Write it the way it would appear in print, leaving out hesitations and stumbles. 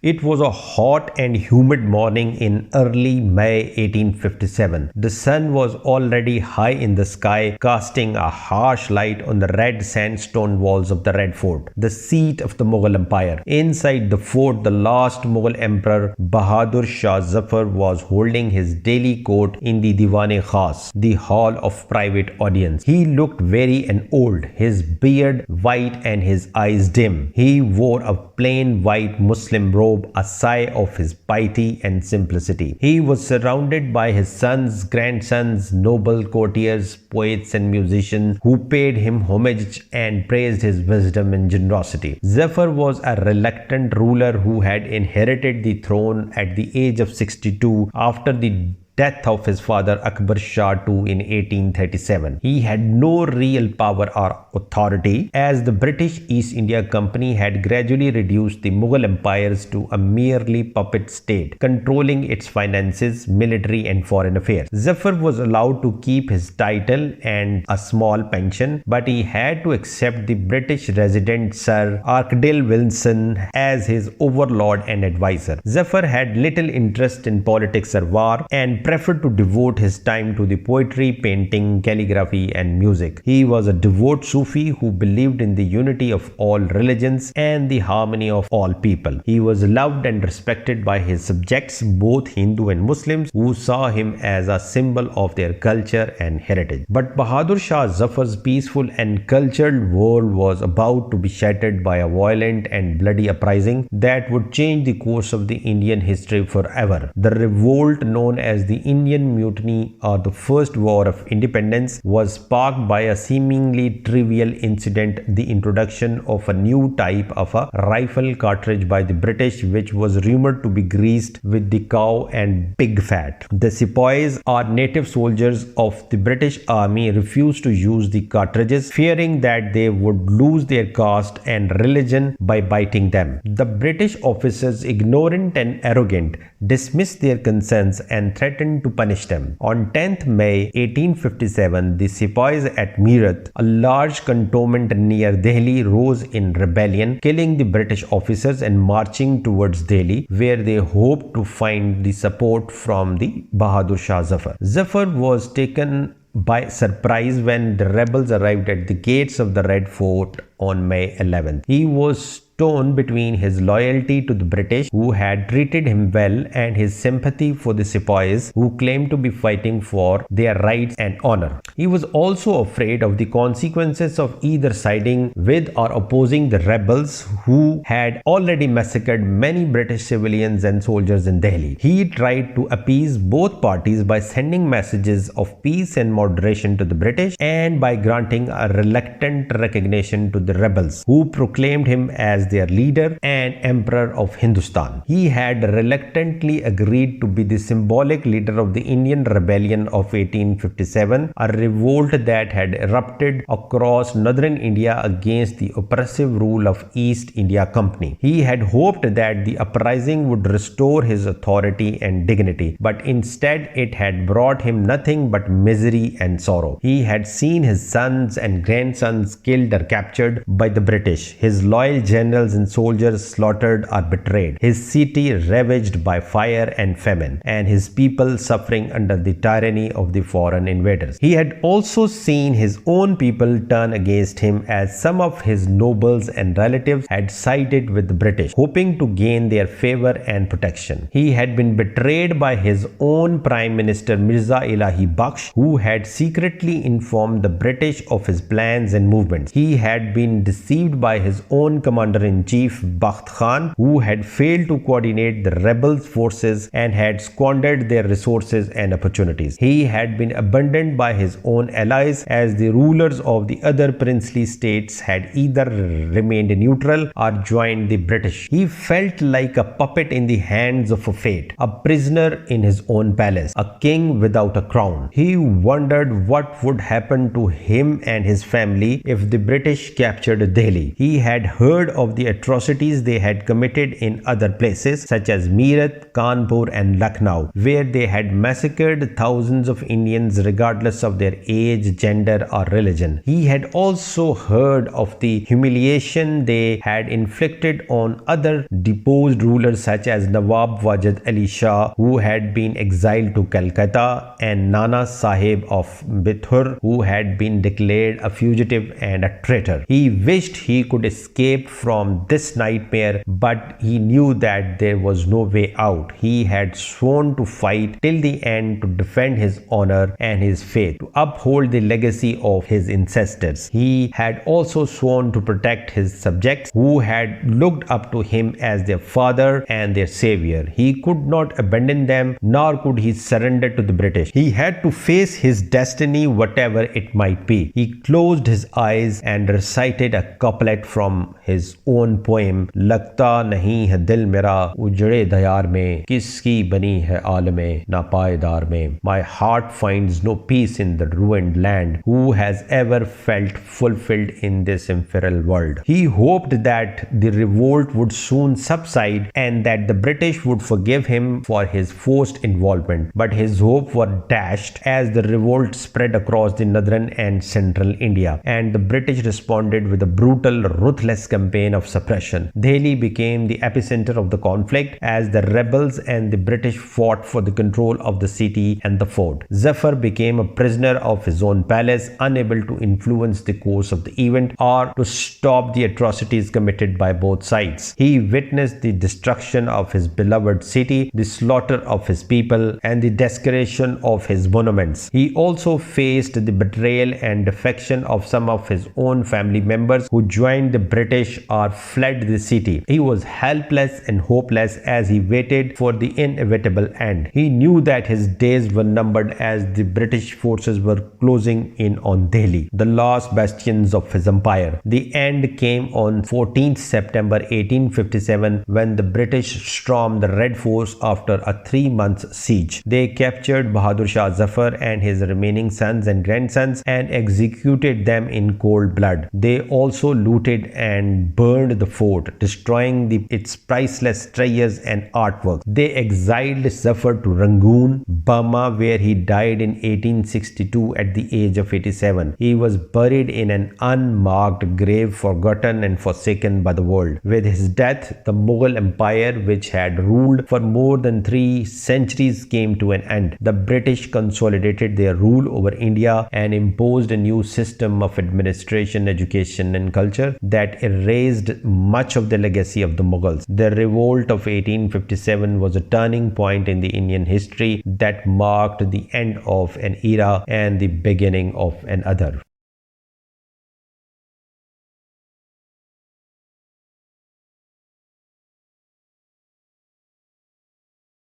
It was a hot and humid morning in early May 1857. The sun was already high in the sky, casting a harsh light on the red sandstone walls of the Red Fort, the seat of the Mughal Empire. Inside the fort, the last Mughal emperor Bahadur Shah Zafar was holding his daily court in the Diwan-e-Khas, the hall of private audience. He looked very and old, his beard white and his eyes dim. He wore a plain white Muslim robe, a sign of his piety and simplicity. He was surrounded by his sons, grandsons, noble courtiers, poets and musicians who paid him homage and praised his wisdom and generosity. Zafar was a reluctant ruler who had inherited the throne at the age of 62 after the death of his father Akbar Shah II in 1837. He had no real power or authority, as the British East India Company had gradually reduced the Mughal empires to a merely puppet state, controlling its finances, military and foreign affairs. Zafar was allowed to keep his title and a small pension, but he had to accept the British resident Sir Arkdale Wilson as his overlord and advisor. Zafar had little interest in politics or war and preferred to devote his time to the poetry, painting, calligraphy and music. He was a devout Sufi who believed in the unity of all religions and the harmony of all people. He was loved and respected by his subjects, both Hindu and Muslims, who saw him as a symbol of their culture and heritage. But Bahadur Shah Zafar's peaceful and cultured world was about to be shattered by a violent and bloody uprising that would change the course of the Indian history forever. The revolt, known as the Indian Mutiny or the First War of Independence, was sparked by a seemingly trivial incident, the introduction of a new type of a rifle cartridge by the British, which was rumored to be greased with the cow and pig fat. The sepoys or native soldiers of the British army refused to use the cartridges, fearing that they would lose their caste and religion by biting them. The British officers, ignorant and arrogant, dismissed their concerns and threatened to punish them. On 10th May 1857, the sepoys at Meerut, a large cantonment near Delhi, rose in rebellion, killing the British officers and marching towards Delhi, where they hoped to find the support from the Bahadur Shah Zafar. Zafar was taken by surprise when the rebels arrived at the gates of the Red Fort on May 11th. He was torn between his loyalty to the British, who had treated him well, and his sympathy for the sepoys, who claimed to be fighting for their rights and honor. He was also afraid of the consequences of either siding with or opposing the rebels, who had already massacred many British civilians and soldiers in Delhi. He tried to appease both parties by sending messages of peace and moderation to the British, and by granting a reluctant recognition to the rebels, who proclaimed him as their leader and emperor of Hindustan. He had reluctantly agreed to be the symbolic leader of the Indian Rebellion of 1857, a revolt that had erupted across northern India against the oppressive rule of East India Company. He had hoped that the uprising would restore his authority and dignity, but instead it had brought him nothing but misery and sorrow. He had seen his sons and grandsons killed or captured by the British, his loyal generals and soldiers slaughtered or betrayed, his city ravaged by fire and famine, and his people suffering under the tyranny of the foreign invaders. He had also seen his own people turn against him, as some of his nobles and relatives had sided with the British, hoping to gain their favor and protection. He had been betrayed by his own Prime Minister Mirza Elahi Bakhsh, who had secretly informed the British of his plans and movements. He had been deceived by his own Commander-in-Chief Bakht Khan, who had failed to coordinate the rebels' forces and had squandered their resources and opportunities. He had been abandoned by his own allies, as the rulers of the other princely states had either remained neutral or joined the British. He felt like a puppet in the hands of a fate, a prisoner in his own palace, a king without a crown. He wondered what would happen to him and his family if the British captured Delhi. He had heard of of the atrocities they had committed in other places such as Meerut, Kanpur and Lucknow, where they had massacred thousands of Indians regardless of their age, gender or religion. He had also heard of the humiliation they had inflicted on other deposed rulers such as Nawab Wajid Ali Shah, who had been exiled to Calcutta, and Nana Sahib of Bithur, who had been declared a fugitive and a traitor. He wished he could escape from this nightmare, but he knew that there was no way out. He had sworn to fight till the end to defend his honor and his faith, to uphold the legacy of his ancestors. He had also sworn to protect his subjects who had looked up to him as their father and their savior. He could not abandon them, nor could he surrender to the British. He had to face his destiny, whatever it might be. He closed his eyes and recited a couplet from his own poem, Lagta nahi hai dil mera ujde dayar mein, kiski bani hai aalame na paidar mein. My heart finds no peace in the ruined land. Who has ever felt fulfilled in this infernal world? He hoped that the revolt would soon subside and that the British would forgive him for his forced involvement. But his hopes were dashed as the revolt spread across the northern and central India, and the British responded with a brutal, ruthless campaign of suppression. Delhi became the epicenter of the conflict as the rebels and the British fought for the control of the city and the fort. Zafar became a prisoner of his own palace, unable to influence the course of the event or to stop the atrocities committed by both sides. He witnessed the destruction of his beloved city, the slaughter of his people, and the desecration of his monuments. He also faced the betrayal and defection of some of his own family members who joined the British or fled the city. He was helpless and hopeless as he waited for the inevitable end. He knew that his days were numbered as the British forces were closing in on Delhi, the last bastions of his empire. The end came on 14th September 1857 when the British stormed the Red Fort after a 3-month siege. They captured Bahadur Shah Zafar and his remaining sons and grandsons and executed them in cold blood. They also looted and burned the fort, destroying its priceless treasures and artworks. They exiled Zafar to Rangoon, Burma, where he died in 1862 at the age of 87. He was buried in an unmarked grave, forgotten and forsaken by the world. With his death, the Mughal Empire, which had ruled for more than 3 centuries, came to an end. The British consolidated their rule over India and imposed a new system of administration, education and culture that erased much of the legacy of the Mughals. The revolt of 1857 was a turning point in the Indian history that marked the end of an era and the beginning of another.